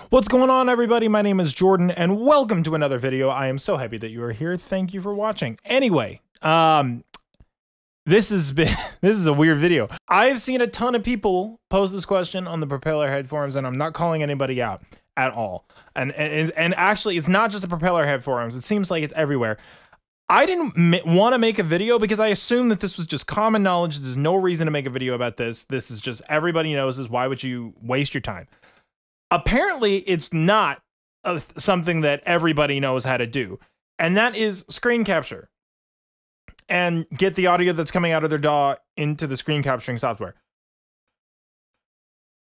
What's going on, everybody? My name is Jordan, and welcome to another video. I am so happy that you are here. Thank you for watching. Anyway, this is a weird video. I've seen a ton of people pose this question on the Propeller Head forums, and I'm not calling anybody out at all. And actually, it's not just the Propeller Head forums. It seems like it's everywhere. I didn't want to make a video because I assumed that this was just common knowledge. There's no reason to make a video about this. This is just everybody knows this. Why would you waste your time? Apparently, it's not something that everybody knows how to do, and that is screen capture and get the audio that's coming out of their DAW into the screen capturing software.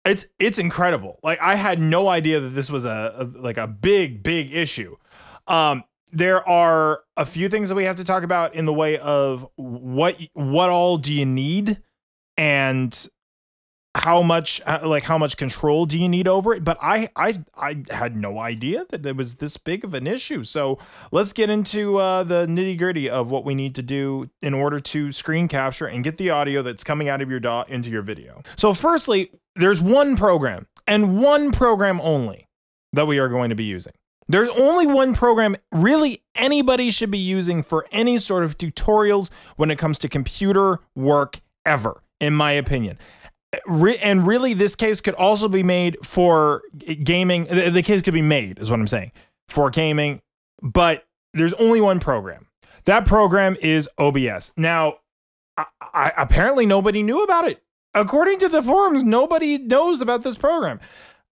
It's incredible. Like, I had no idea that this was a big issue. There are a few things that we have to talk about in the way of what all do you need and how much control do you need over it. But I had no idea that it was this big of an issue. So let's get into the nitty gritty of what we need to do in order to screen capture and get the audio that's coming out of your DAW into your video. So firstly, there's one program and one program only that we are going to be using. There's only one program really anybody should be using for any sort of tutorials when it comes to computer work ever, in my opinion. And really, this case could also be made for gaming. The case could be made, is what I'm saying, for gaming, but there's only one program. That program is OBS. Now, apparently nobody knew about it. According to the forums, nobody knows about this program.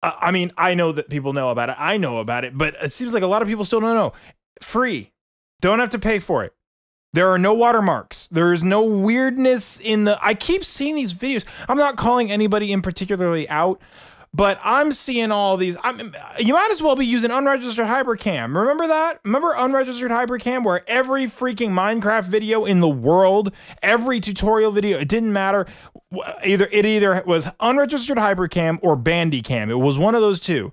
I mean, I know that people know about it. I know about it, but it seems like a lot of people still don't know. Free. Don't have to pay for it. There are no watermarks. There is no weirdness in the... I keep seeing these videos. I'm not calling anybody in particularly out, but I'm seeing all these... you might as well be using unregistered hypercam. Remember that? Remember unregistered hypercam, where every freaking Minecraft video in the world, every tutorial video, it didn't matter. It either was unregistered hypercam or Bandicam. It was one of those two.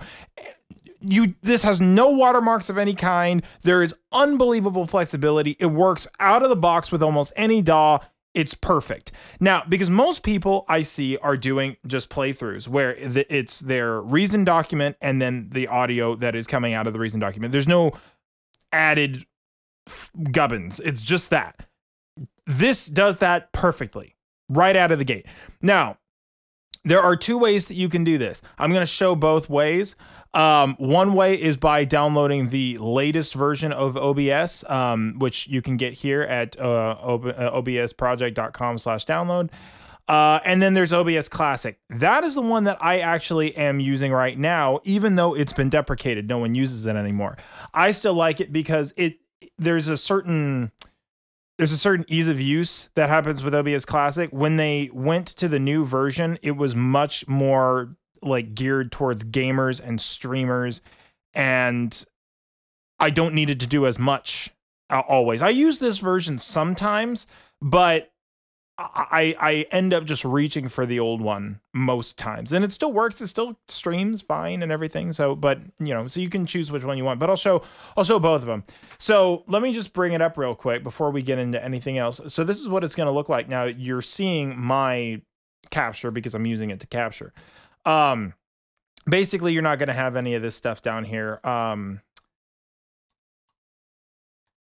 This has no watermarks of any kind. There is unbelievable flexibility. It works out of the box with almost any DAW. It's perfect. Now, because most people I see are doing just playthroughs where it's their reason document and then the audio that is coming out of the reason document. There's no added gubbins. It's just that. This does that perfectly right out of the gate. Now, there are two ways that you can do this. I'm going to show both ways. One way is by downloading the latest version of OBS, which you can get here at obsproject.com/download. And then there's OBS Classic. That is the one that I actually am using right now, even though it's been deprecated. No one uses it anymore. I still like it because there's a certain ease of use that happens with OBS Classic. When they went to the new version, it was much more like geared towards gamers and streamers, and I don't need it to do as much always. I use this version sometimes, but I end up just reaching for the old one most times, and it still works. It still streams fine and everything. So, but so you can choose which one you want. But I'll show both of them. So let me just bring it up real quick before we get into anything else. So this is what it's going to look like. Now you're seeing my capture because I'm using it to capture. Basically, you're not going to have any of this stuff down here.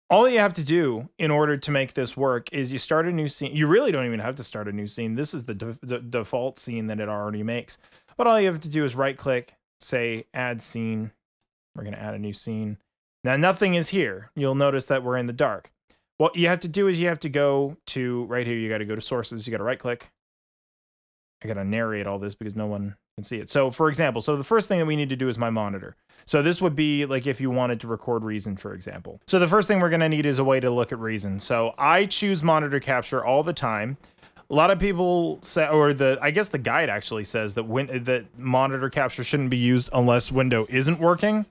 All you have to do in order to make this work is you start a new scene. You really don't even have to start a new scene. This is the default scene that it already makes. But all you have to do is right click, say add scene. We're going to add a new scene. Now nothing is here. You'll notice that we're in the dark. What you have to do is you have to go to right here. You got to go to sources. You got to right click. I got to narrate all this because no one can see it. So for example, the first thing that we need to do is my monitor. So this would be like if you wanted to record Reason, for example. So the first thing we're going to need is a way to look at Reason. So I choose monitor capture all the time. A lot of people say, or I guess the guide actually says that that monitor capture shouldn't be used unless window isn't working.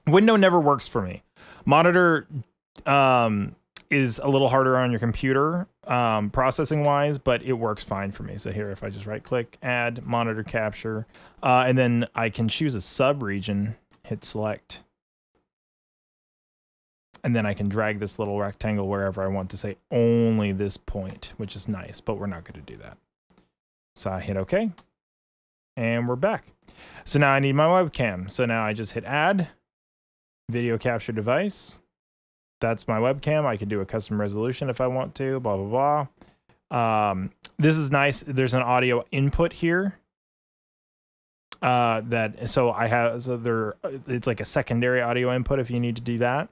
Window never works for me. Monitor is a little harder on your computer processing wise, but it works fine for me. So here, if I just right click, add monitor capture, and then I can choose a sub region, hit select, and then I can drag this little rectangle wherever I want to say only this point, which is nice, but we're not going to do that. So I hit OK, And we're back. So now I need my webcam. So now I just hit add, video capture device. That's my webcam. I can do a custom resolution if I want to, blah, blah, blah. This is nice. There's an audio input here. It's like a secondary audio input if you need to do that.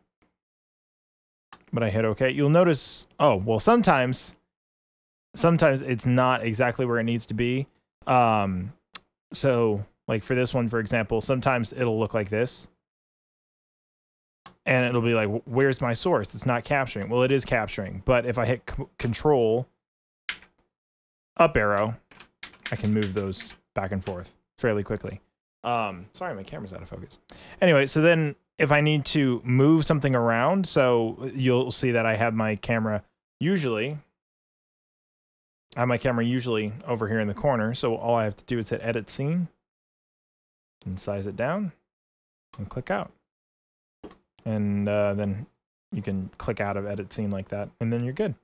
But I hit OK. You'll notice, oh, well, sometimes it's not exactly where it needs to be. So like for this one, for example, sometimes it'll look like this. And it'll be like, where's my source? It's not capturing. Well, it is capturing. But if I hit Control up arrow, I can move those back and forth fairly quickly. Sorry, my camera's out of focus. Anyway, so then if I need to move something around, so you'll see that I have my camera usually over here in the corner. So all I have to do is hit Edit Scene and size it down and click out. And then you can click out of Edit Scene like that, and then you're good.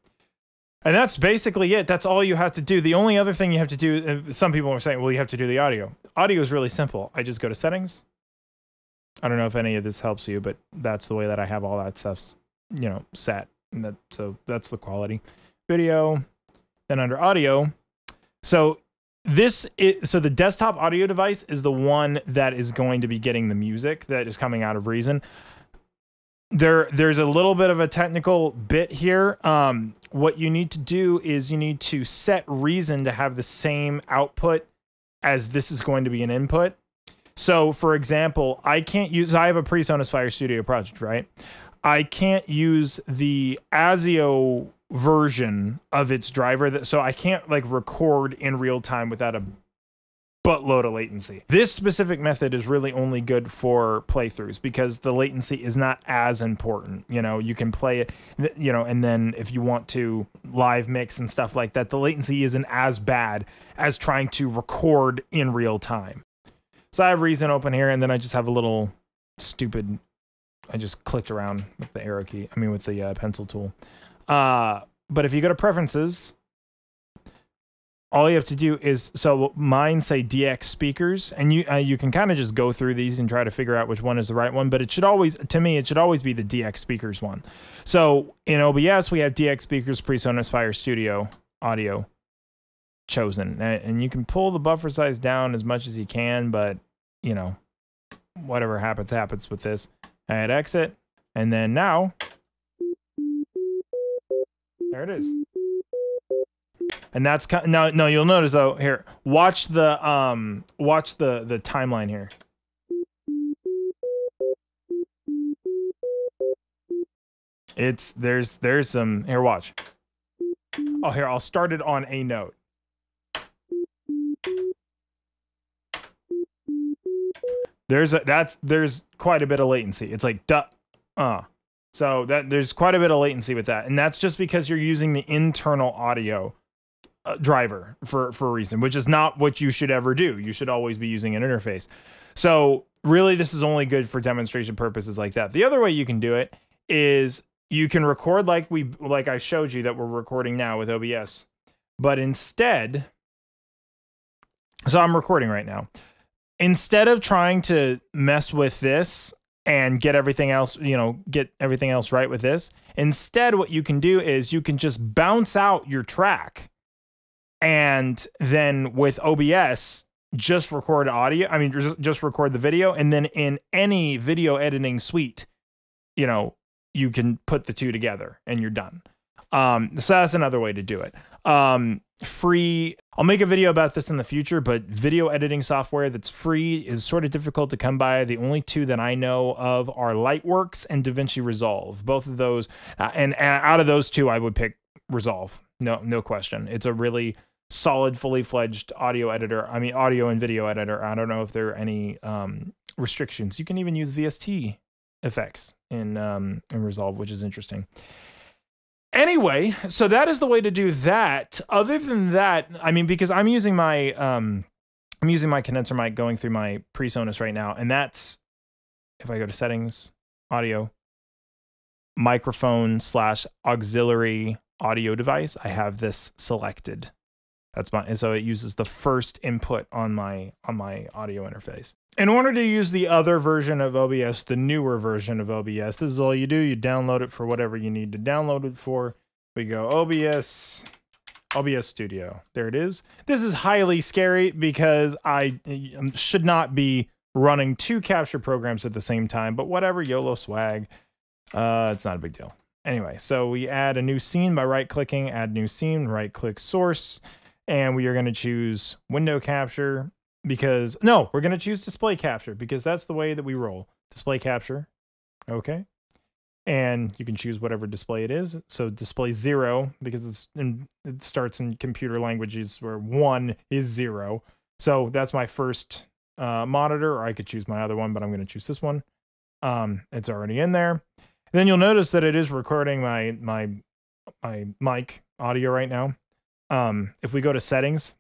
And that's basically it. That's all you have to do. The only other thing you have to do, some people are saying, well, you have to do the audio. Audio is really simple. I just go to Settings. I don't know if any of this helps you, but that's the way that I have all that stuff, set. And so that's the quality. Video, then under Audio. So the desktop audio device is the one that is going to be getting the music that is coming out of Reason. There's a little bit of a technical bit here. What you need to do is you need to set Reason to have the same output as this is going to be an input. So for example, I have a PreSonus Fire Studio project, right? I can't use the ASIO version of its driver, so I can't like record in real time without a buttload of latency. This specific method is really only good for playthroughs because the latency is not as important. You can play it, and then if you want to live mix and stuff like that, the latency isn't as bad as trying to record in real time. So I have Reason open here, and then I just have a little stupid, I just clicked around with the arrow key, with the pencil tool. But if you go to Preferences, all you have to do is, so mine say DX speakers, and you can kind of just go through these and try to figure out which one is the right one, but it should always, to me, it should always be the DX speakers one. So in OBS, we have DX speakers, PreSonus Fire Studio audio chosen, and you can pull the buffer size down as much as you can, but whatever happens with this. I hit exit, and then now, there it is. And that's no. You'll notice though. Here, watch the timeline here. There's some here. Watch. Oh, here I'll start it on a note. There's quite a bit of latency. It's like so that there's quite a bit of latency with that, and that's just because you're using the internal audio driver for a reason, which is not what you should ever do. You should always be using an interface. So really, this is only good for demonstration purposes like that. The other way you can do it is you can record like I showed you that we're recording now with OBS, but instead, so I'm recording right now. Instead of trying to mess with this and get everything else, right with this, instead what you can do is you can just bounce out your track, and then with OBS, just record audio. Just record the video, and then in any video editing suite, you can put the two together and you're done. So that's another way to do it. Free. I'll make a video about this in the future, but video editing software that's free is sort of difficult to come by. The only two that I know of are Lightworks and DaVinci Resolve. Both of those, and out of those two, I would pick Resolve. No question. It's a really solid, fully fledged audio editor. Audio and video editor. I don't know if there are any restrictions. You can even use VST effects in Resolve, which is interesting. Anyway, so that is the way to do that. Other than that, because I'm using my condenser mic going through my PreSonus right now, and that's, if I go to Settings, Audio, Microphone / auxiliary audio device, I have this selected. That's my, and so it uses the first input on my audio interface. In order to use the other version of OBS, the newer version of OBS, this is all you do. You download it for whatever you need to download it for. We go OBS Studio. There it is. This is highly scary because I should not be running 2 capture programs at the same time, but whatever, YOLO swag. It's not a big deal. Anyway, so we add a new scene by right-clicking, add new scene, right-click source, and we are going to choose window capture because, no, we're going to choose display capture because that's the way that we roll. Display capture, okay. And you can choose whatever display it is. So display 0, because it starts in computer languages where 1 is 0. So that's my first monitor, or I could choose my other one, but I'm going to choose this one. It's already in there. Then you'll notice that it is recording my mic audio right now. If we go to settings,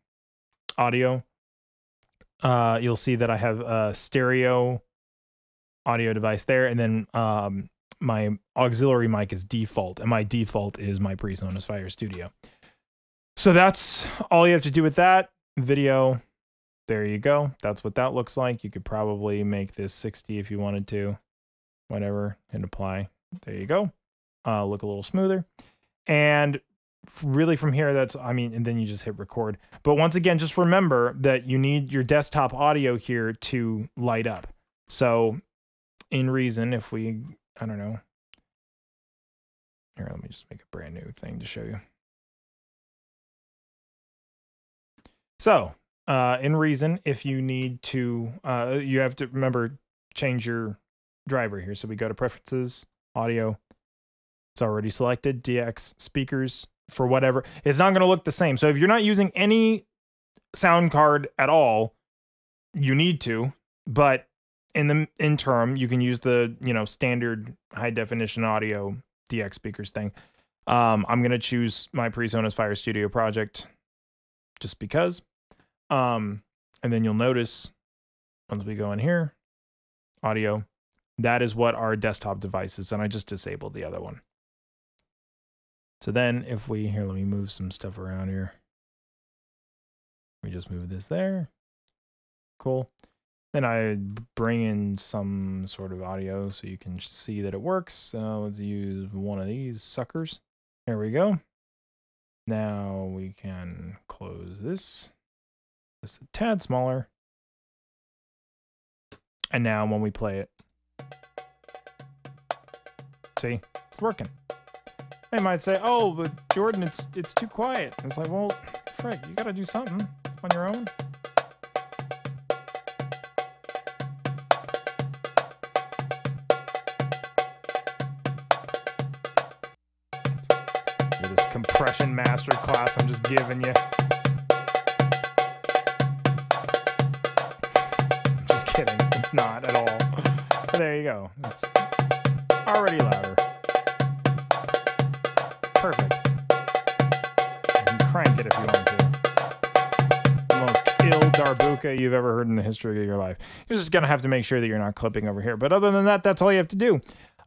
audio, you'll see that I have a stereo audio device there, and then my auxiliary mic is default, and my default is my PreSonus Fire Studio. So that's all you have to do with that. Video, there you go. That's what that looks like. You could probably make this 60 if you wanted to. Whatever, hit apply. There you go. Look a little smoother. And really from here, that's, I mean, and then you just hit record. But once again, just remember that you need your desktop audio here to light up. So in Reason, if we, I don't know. Here, let me just make a brand new thing to show you. So in Reason, if you need to, you have to remember, change your driver here. So we go to Preferences, Audio. It's already selected, DX speakers for whatever. It's not going to look the same. So if you're not using any sound card at all, you need to, but in the interim, you can use the, standard high definition audio DX speakers thing. I'm going to choose my PreSonus Fire Studio project just because. And then you'll notice once we go in here, audio, that is what our desktop device is. And I just disabled the other one. So then if we, here, let me move some stuff around here. We just move this there. Cool. Then I bring in some sort of audio so you can see that it works. So let's use one of these suckers. There we go. Now we can close this. This is a tad smaller. And now when we play it, see, it's working. They might say, oh, but Jordan, it's too quiet. It's like, well, frick, you gotta do something on your own. This compression master class I'm just giving you. Just kidding, it's not at all. But there you go, it's already louder. Perfect. You can crank it if you want to. It's the most ill darbuka you've ever heard in the history of your life. You're just gonna have to make sure that you're not clipping over here. But other than that, that's all you have to do.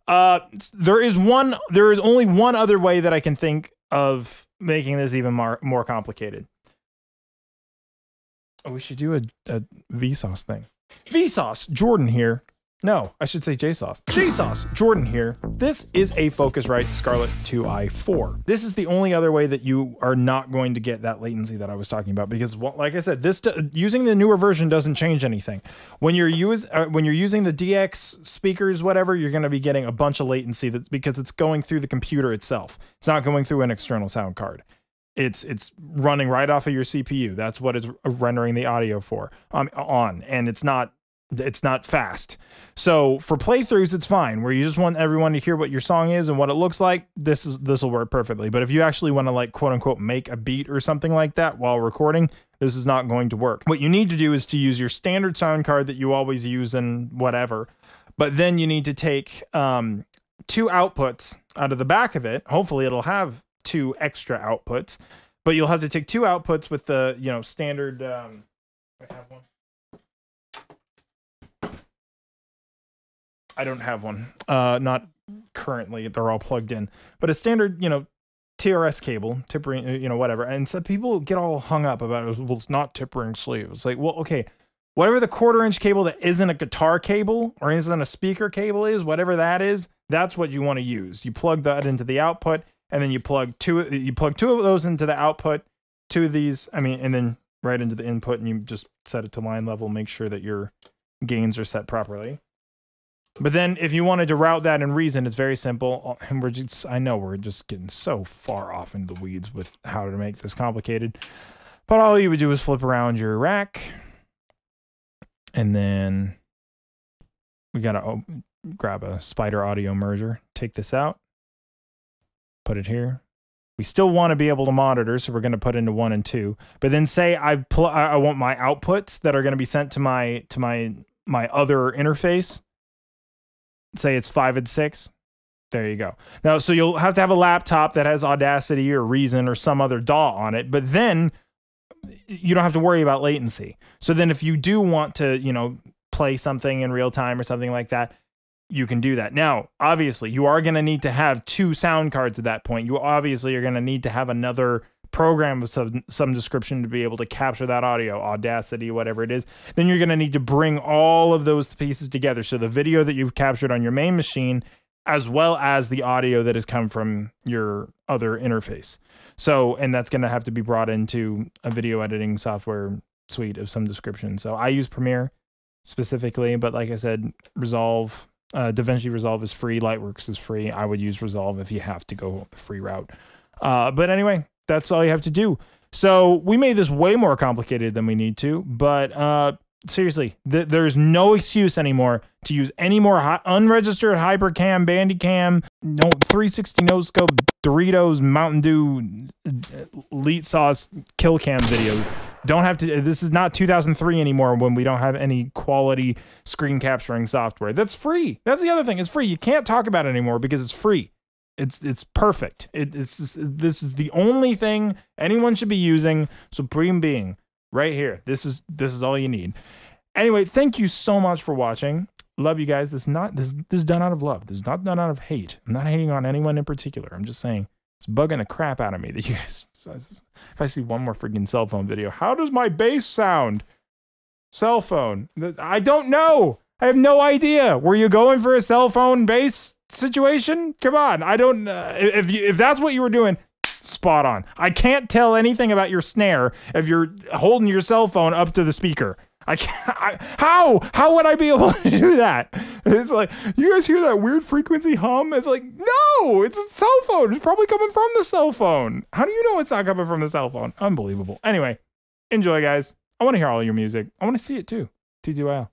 There is only one other way that I can think of making this even more complicated. Oh, we should do a Vsauce thing. Vsauce, Jordan here. No, I should say JSauce. JSauce, Jordan here. This is a Focusrite Scarlett 2i4. This is the only other way that you are not going to get that latency that I was talking about, because, like I said, using the newer version doesn't change anything. When you're using the DX speakers, whatever, you're going to be getting a bunch of latency because it's going through the computer itself. It's not going through an external sound card. It's running right off of your CPU. That's what it's rendering the audio for on, and it's not fast. So for playthroughs, it's fine, where you just want everyone to hear what your song is and what it looks like. This will work perfectly. But if you actually want to, like, quote unquote make a beat or something like that while recording, this is not going to work. What you need to do is to use your standard sound card that you always use and whatever. But then you need to take 2 outputs out of the back of it. Hopefully it'll have 2 extra outputs, but you'll have to take 2 outputs with the, standard, I have one. I don't have one, not currently, they're all plugged in, but a standard, TRS cable, tip ring, you know, whatever. And so people get all hung up about it. Well, it's not tip ring sleeve. It's like, well, okay, whatever the 1/4" cable that isn't a guitar cable or isn't a speaker cable is, whatever that is, that's what you want to use. You plug that into the output, and then you plug two of those into the output, 2 of these, I mean, and then right into the input, and you just set it to line level, make sure that your gains are set properly. But then if you wanted to route that in Reason, it's very simple. And I know we're just getting so far off into the weeds with how to make this complicated. But all you would do is flip around your rack. And then we got to grab a Spider Audio merger, take this out, put it here. We still want to be able to monitor, so we're going to put into 1 and 2. But then say I want my outputs that are going to be sent to my other interface. Say it's 5 and 6. There you go. Now, so you'll have to have a laptop that has Audacity or Reason or some other DAW on it, but then you don't have to worry about latency. So then if you do want to, you know, play something in real time or something like that, you can do that. Now, obviously, you are going to need to have 2 sound cards at that point. You obviously are going to need to have another program of some description to be able to capture that audio, Audacity, whatever it is. Then you're going to need to bring all of those pieces together. So the video that you've captured on your main machine, as well as the audio that has come from your other interface. So, and that's going to have to be brought into a video editing software suite of some description. So I use Premiere specifically, but like I said, Resolve, DaVinci Resolve is free. Lightworks is free. I would use Resolve if you have to go the free route. But anyway, that's all you have to do. So we made this way more complicated than we need to, but seriously, there's no excuse anymore to use any more unregistered Hypercam, Bandicam, no 360 no scope, Doritos, Mountain Dew, Elite Sauce, Kill Cam videos. Don't have to. This is not 2003 anymore when we don't have any quality screen capturing software. That's free. That's the other thing. It's free. You can't talk about it anymore because it's free. It's perfect. This is the only thing anyone should be using. Supreme Being, right here. This is all you need. Anyway, thank you so much for watching. Love you guys. This is done out of love. This is not done out of hate. I'm not hating on anyone in particular. I'm just saying it's bugging the crap out of me that you guys. If I see one more freaking cell phone video, how does my bass sound? Cell phone. I don't know. I have no idea. Were you going for a cell phone bass situation? Come on. I don't. If that's what you were doing, spot on. I can't tell anything about your snare if you're holding your cell phone up to the speaker. I can't. How would I be able to do that? It's like, you guys hear that weird frequency hum? It's like, no, it's a cell phone. It's probably coming from the cell phone. How do you know it's not coming from the cell phone? Unbelievable. Anyway, enjoy, guys. I want to hear all your music. I want to see it too. TTYL.